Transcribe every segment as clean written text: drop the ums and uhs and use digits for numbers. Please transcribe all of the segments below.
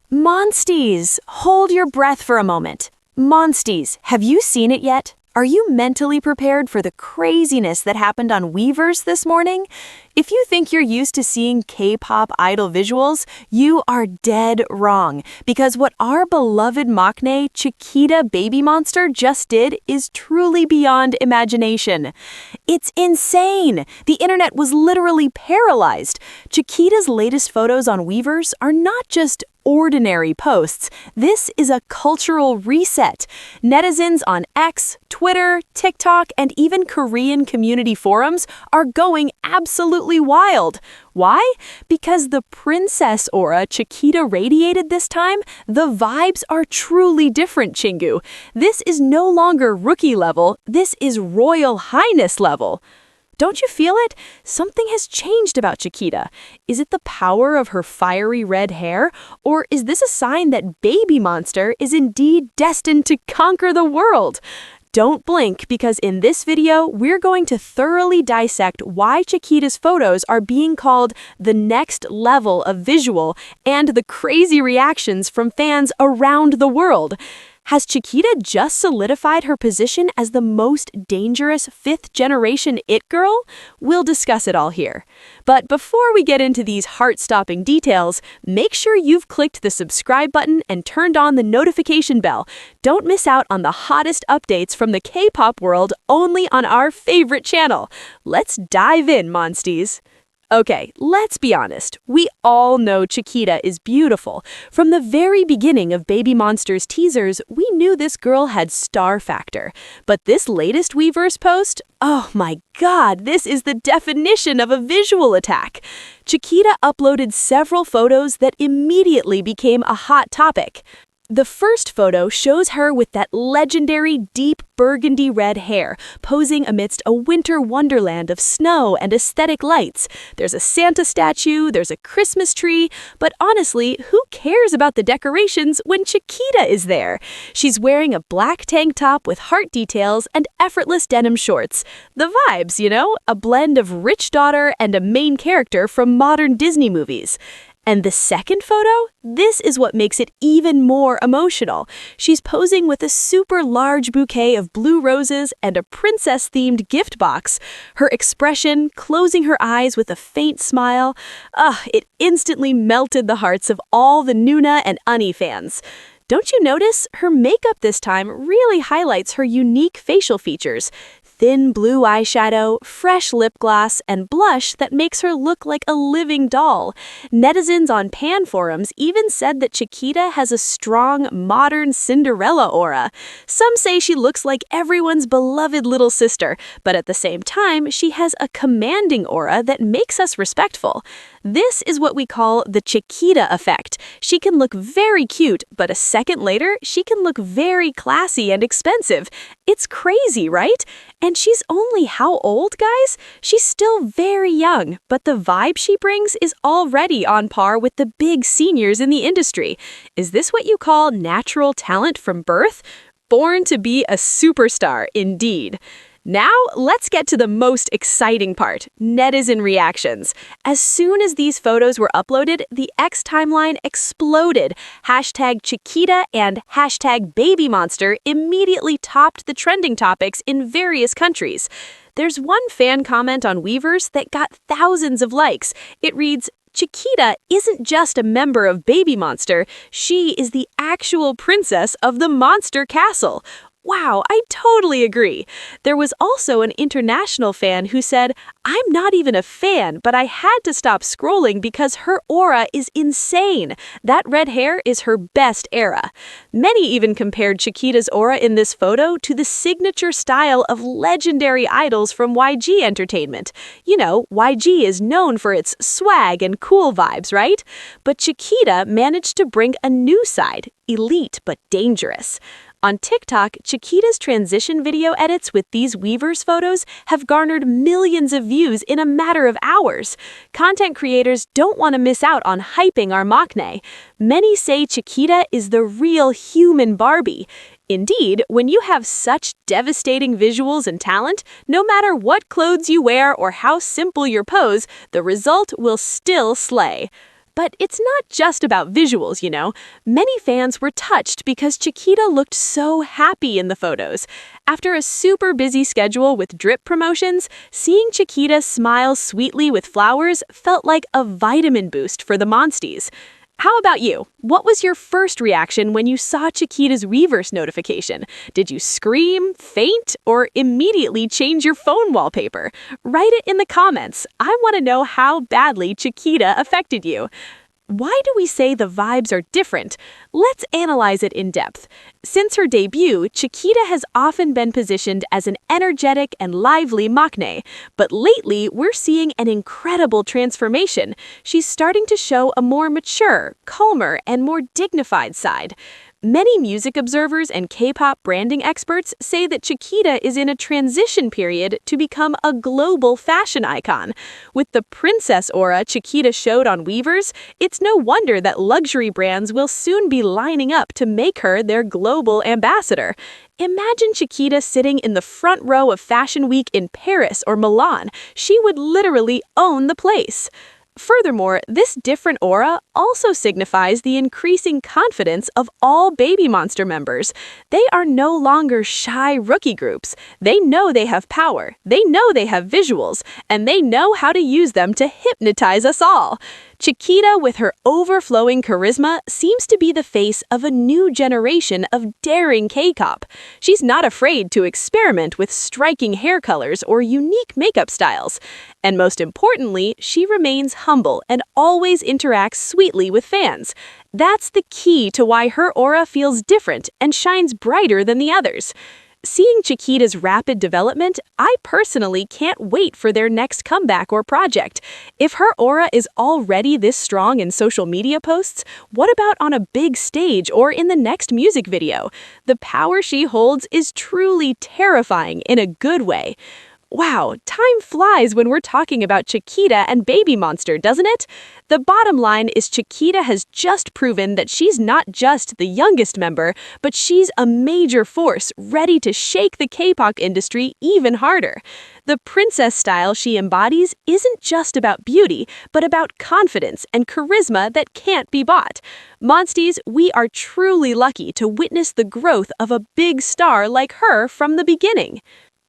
Monsties, hold your breath for a moment. Monsties, have you seen it yet? Are you mentally prepared for the craziness that happened on Weverse this morning? If you think you're used to seeing K-pop idol visuals, you are dead wrong, because what our beloved maknae Chiquita BABYMONSTER just did is truly beyond imagination. It's insane! The internet was literally paralyzed. Chiquita's latest photos on Weverse are not just ordinary posts. This is a cultural reset. Netizens on X, Twitter, TikTok, and even Korean community forums are going absolutely wild. Why? Because the princess aura Chiquita radiated this time, the vibes are truly different, Chingu. This is no longer rookie level, this is royal highness level. Don't you feel it? Something has changed about Chiquita. Is it the power of her fiery red hair? Or is this a sign that BABYMONSTER is indeed destined to conquer the world? Don't blink, because in this video, we're going to thoroughly dissect why Chiquita's photos are being called the next level of visual and the crazy reactions from fans around the world. Has Chiquita just solidified her position as the most dangerous fifth-generation it girl? We'll discuss it all here. But before we get into these heart-stopping details, make sure you've clicked the subscribe button and turned on the notification bell. Don't miss out on the hottest updates from the K-pop world only on our favorite channel. Let's dive in, Monsties. Okay, let's be honest. We all know Chiquita is beautiful. From the very beginning of BABYMONSTER's teasers, we knew this girl had star factor. But this latest Weverse post, oh my god, this is the definition of a visual attack. Chiquita uploaded several photos that immediately became a hot topic. The first photo shows her with that legendary deep burgundy red hair, posing amidst a winter wonderland of snow and aesthetic lights. There's a Santa statue, there's a Christmas tree, but honestly, who cares about the decorations when Chiquita is there? She's wearing a black tank top with heart details and effortless denim shorts. The vibes, you know? A blend of rich daughter and a main character from modern Disney movies. And the second photo? This is what makes it even more emotional. She's posing with a super large bouquet of blue roses and a princess-themed gift box. Her expression, closing her eyes with a faint smile, it instantly melted the hearts of all the Nuna and Unnie fans. Don't you notice? Her makeup this time really highlights her unique facial features. Thin blue eyeshadow, fresh lip gloss, and blush that makes her look like a living doll. Netizens on Pan forums even said that Chiquita has a strong, modern Cinderella aura. Some say she looks like everyone's beloved little sister, but at the same time, she has a commanding aura that makes us respectful. This is what we call the Chiquita effect. She can look very cute, but a second later, she can look very classy and expensive. It's crazy, right? And she's only how old, guys? She's still very young, but the vibe she brings is already on par with the big seniors in the industry. Is this what you call natural talent from birth? Born to be a superstar, indeed. Now, let's get to the most exciting part, netizen reactions. As soon as these photos were uploaded, the X timeline exploded. Hashtag Chiquita and hashtag BABYMONSTER immediately topped the trending topics in various countries. There's one fan comment on Weverse that got thousands of likes. It reads, "Chiquita isn't just a member of BABYMONSTER, she is the actual princess of the Monster Castle." Wow, I totally agree. There was also an international fan who said, "I'm not even a fan, but I had to stop scrolling because her aura is insane. That red hair is her best era." Many even compared Chiquita's aura in this photo to the signature style of legendary idols from YG Entertainment. You know, YG is known for its swag and cool vibes, right? But Chiquita managed to bring a new side, elite but dangerous. On TikTok, Chiquita's transition video edits with these Weverse photos have garnered millions of views in a matter of hours. Content creators don't want to miss out on hyping our maknae. Many say Chiquita is the real human Barbie. Indeed, when you have such devastating visuals and talent, no matter what clothes you wear or how simple your pose, the result will still slay. But it's not just about visuals, you know. Many fans were touched because Chiquita looked so happy in the photos. After a super busy schedule with drip promotions, seeing Chiquita smile sweetly with flowers felt like a vitamin boost for the Monsties. How about you? What was your first reaction when you saw Chiquita's Weverse notification? Did you scream, faint, or immediately change your phone wallpaper? Write it in the comments. I want to know how badly Chiquita affected you. Why do we say the vibes are different? Let's analyze it in depth. Since her debut, Chiquita has often been positioned as an energetic and lively maknae, but lately we're seeing an incredible transformation. She's starting to show a more mature, calmer, and more dignified side. Many music observers and K-pop branding experts say that Chiquita is in a transition period to become a global fashion icon. With the princess aura Chiquita showed on Weverse, it's no wonder that luxury brands will soon be lining up to make her their global ambassador. Imagine Chiquita sitting in the front row of Fashion Week in Paris or Milan. She would literally own the place. Furthermore, this different aura also signifies the increasing confidence of all BABYMONSTER members. They are no longer shy rookie groups. They know they have power, they know they have visuals, and they know how to use them to hypnotize us all. Chiquita, with her overflowing charisma, seems to be the face of a new generation of daring K-pop. She's not afraid to experiment with striking hair colors or unique makeup styles. And most importantly, she remains humble and always interacts sweetly with fans. That's the key to why her aura feels different and shines brighter than the others. Seeing Chiquita's rapid development, I personally can't wait for their next comeback or project. If her aura is already this strong in social media posts, what about on a big stage or in the next music video? The power she holds is truly terrifying in a good way. Wow, time flies when we're talking about Chiquita and BABYMONSTER, doesn't it? The bottom line is Chiquita has just proven that she's not just the youngest member, but she's a major force ready to shake the K-pop industry even harder. The princess style she embodies isn't just about beauty, but about confidence and charisma that can't be bought. Monsties, we are truly lucky to witness the growth of a big star like her from the beginning.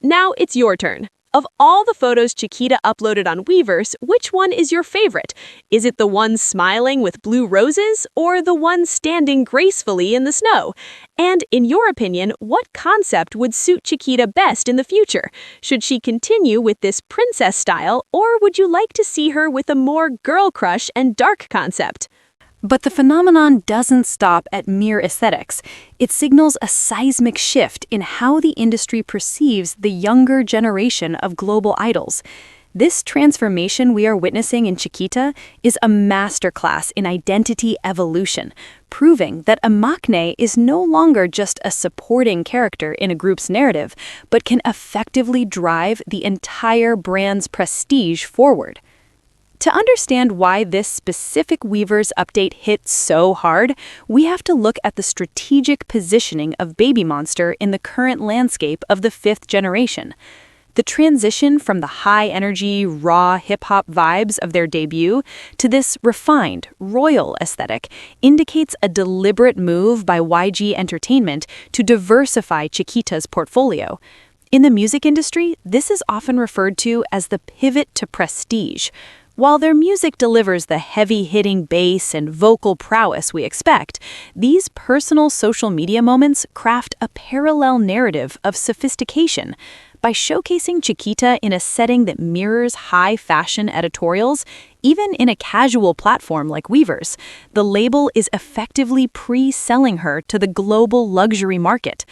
Now it's your turn. Of all the photos Chiquita uploaded on Weverse, which one is your favorite? Is it the one smiling with blue roses or the one standing gracefully in the snow? And in your opinion, what concept would suit Chiquita best in the future? Should she continue with this princess style, or would you like to see her with a more girl crush and dark concept? But the phenomenon doesn't stop at mere aesthetics. It signals a seismic shift in how the industry perceives the younger generation of global idols. This transformation we are witnessing in Chiquita is a masterclass in identity evolution, proving that a maknae is no longer just a supporting character in a group's narrative, but can effectively drive the entire brand's prestige forward. To understand why this specific Weverse update hit so hard, we have to look at the strategic positioning of BABYMONSTER in the current landscape of the fifth generation. The transition from the high-energy, raw hip-hop vibes of their debut to this refined, royal aesthetic indicates a deliberate move by YG Entertainment to diversify Chiquita's portfolio. In the music industry, this is often referred to as the pivot to prestige. While their music delivers the heavy-hitting bass and vocal prowess we expect, these personal social media moments craft a parallel narrative of sophistication. By showcasing Chiquita in a setting that mirrors high-fashion editorials, even in a casual platform like Weverse, the label is effectively pre-selling her to the global luxury market.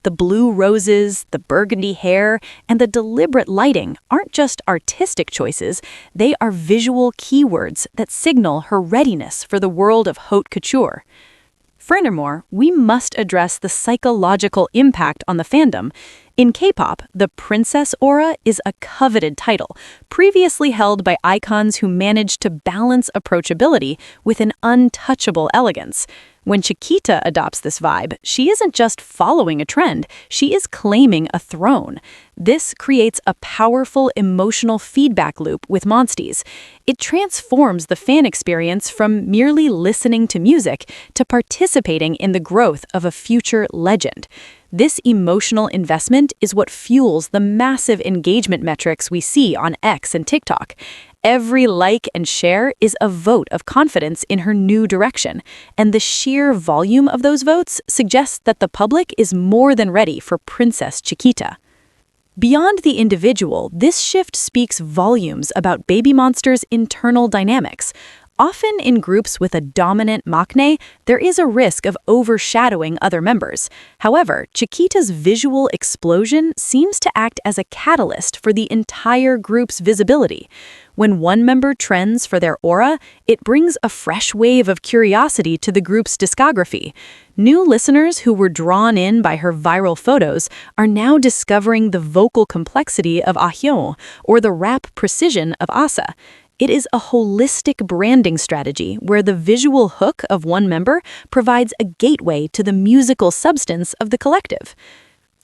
The blue roses, the burgundy hair, and the deliberate lighting aren't just artistic choices, they are visual keywords that signal her readiness for the world of haute couture. Furthermore, we must address the psychological impact on the fandom. In K-pop, the princess aura is a coveted title, previously held by icons who managed to balance approachability with an untouchable elegance. When Chiquita adopts this vibe, she isn't just following a trend, she is claiming a throne. This creates a powerful emotional feedback loop with Monsties. It transforms the fan experience from merely listening to music to participating in the growth of a future legend. This emotional investment is what fuels the massive engagement metrics we see on X and TikTok. Every like and share is a vote of confidence in her new direction, and the sheer volume of those votes suggests that the public is more than ready for Princess Chiquita. Beyond the individual, this shift speaks volumes about BABYMONSTER's internal dynamics. Often in groups with a dominant maknae, there is a risk of overshadowing other members. However, Chiquita's visual explosion seems to act as a catalyst for the entire group's visibility. When one member trends for their aura, it brings a fresh wave of curiosity to the group's discography. New listeners who were drawn in by her viral photos are now discovering the vocal complexity of Ahyeon or the rap precision of Asa. It is a holistic branding strategy where the visual hook of one member provides a gateway to the musical substance of the collective.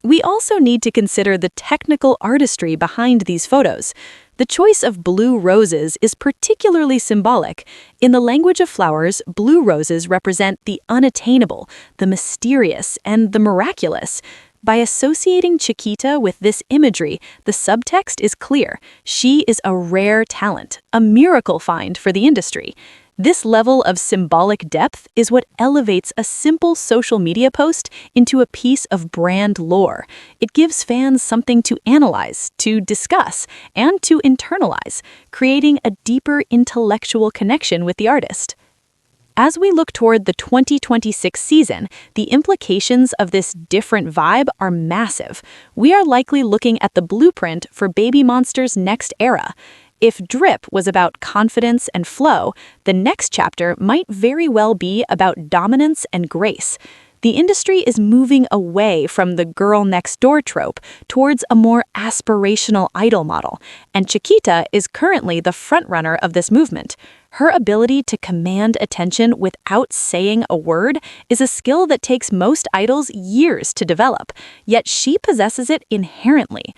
We also need to consider the technical artistry behind these photos. The choice of blue roses is particularly symbolic. In the language of flowers, blue roses represent the unattainable, the mysterious, and the miraculous. By associating Chiquita with this imagery, the subtext is clear. She is a rare talent, a miracle find for the industry. This level of symbolic depth is what elevates a simple social media post into a piece of brand lore. It gives fans something to analyze, to discuss, and to internalize, creating a deeper intellectual connection with the artist. As we look toward the 2026 season, the implications of this different vibe are massive. We are likely looking at the blueprint for BABYMONSTER's next era. If Drip was about confidence and flow, the next chapter might very well be about dominance and grace. The industry is moving away from the girl next door trope towards a more aspirational idol model, and Chiquita is currently the frontrunner of this movement. Her ability to command attention without saying a word is a skill that takes most idols years to develop, yet she possesses it inherently.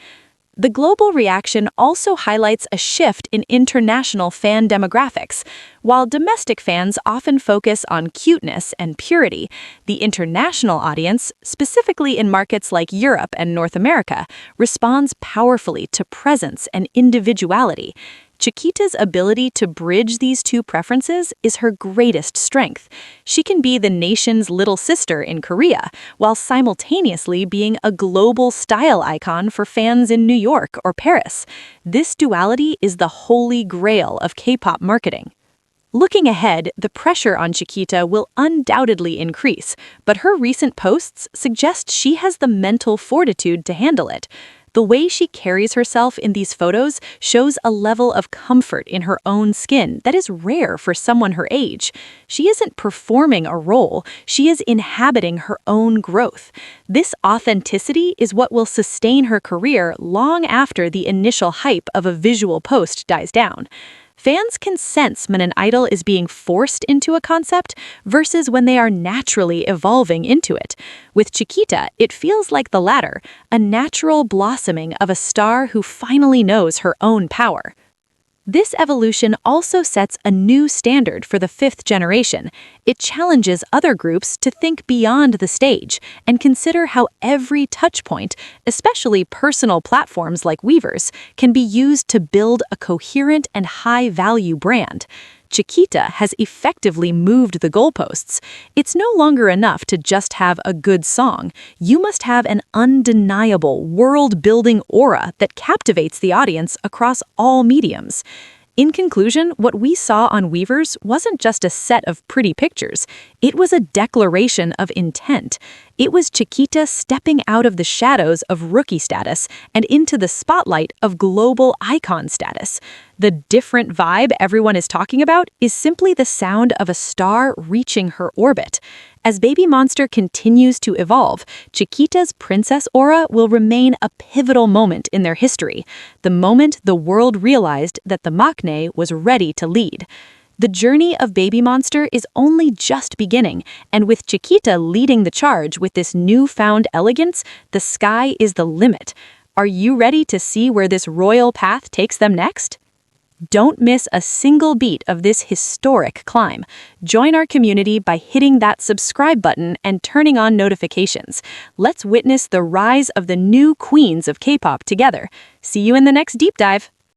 The global reaction also highlights a shift in international fan demographics. While domestic fans often focus on cuteness and purity, the international audience, specifically in markets like Europe and North America, responds powerfully to presence and individuality. Chiquita's ability to bridge these two preferences is her greatest strength. She can be the nation's little sister in Korea, while simultaneously being a global style icon for fans in New York or Paris. This duality is the holy grail of K-pop marketing. Looking ahead, the pressure on Chiquita will undoubtedly increase, but her recent posts suggest she has the mental fortitude to handle it. The way she carries herself in these photos shows a level of comfort in her own skin that is rare for someone her age. She isn't performing a role, she is inhabiting her own growth. This authenticity is what will sustain her career long after the initial hype of a visual post dies down. Fans can sense when an idol is being forced into a concept versus when they are naturally evolving into it. With Chiquita, it feels like the latter, a natural blossoming of a star who finally knows her own power. This evolution also sets a new standard for the fifth generation. It challenges other groups to think beyond the stage and consider how every touchpoint, especially personal platforms like Weverse, can be used to build a coherent and high-value brand. Chiquita has effectively moved the goalposts. It's no longer enough to just have a good song. You must have an undeniable, world-building aura that captivates the audience across all mediums. In conclusion, what we saw on Weverse wasn't just a set of pretty pictures. It was a declaration of intent. It was Chiquita stepping out of the shadows of rookie status and into the spotlight of global icon status. The different vibe everyone is talking about is simply the sound of a star reaching her orbit. As BABYMONSTER continues to evolve, Chiquita's princess aura will remain a pivotal moment in their history, the moment the world realized that the maknae was ready to lead. The journey of BABYMONSTER is only just beginning, and with Chiquita leading the charge with this newfound elegance, the sky is the limit. Are you ready to see where this royal path takes them next? Don't miss a single beat of this historic climb. Join our community by hitting that subscribe button and turning on notifications. Let's witness the rise of the new queens of K-pop together. See you in the next deep dive.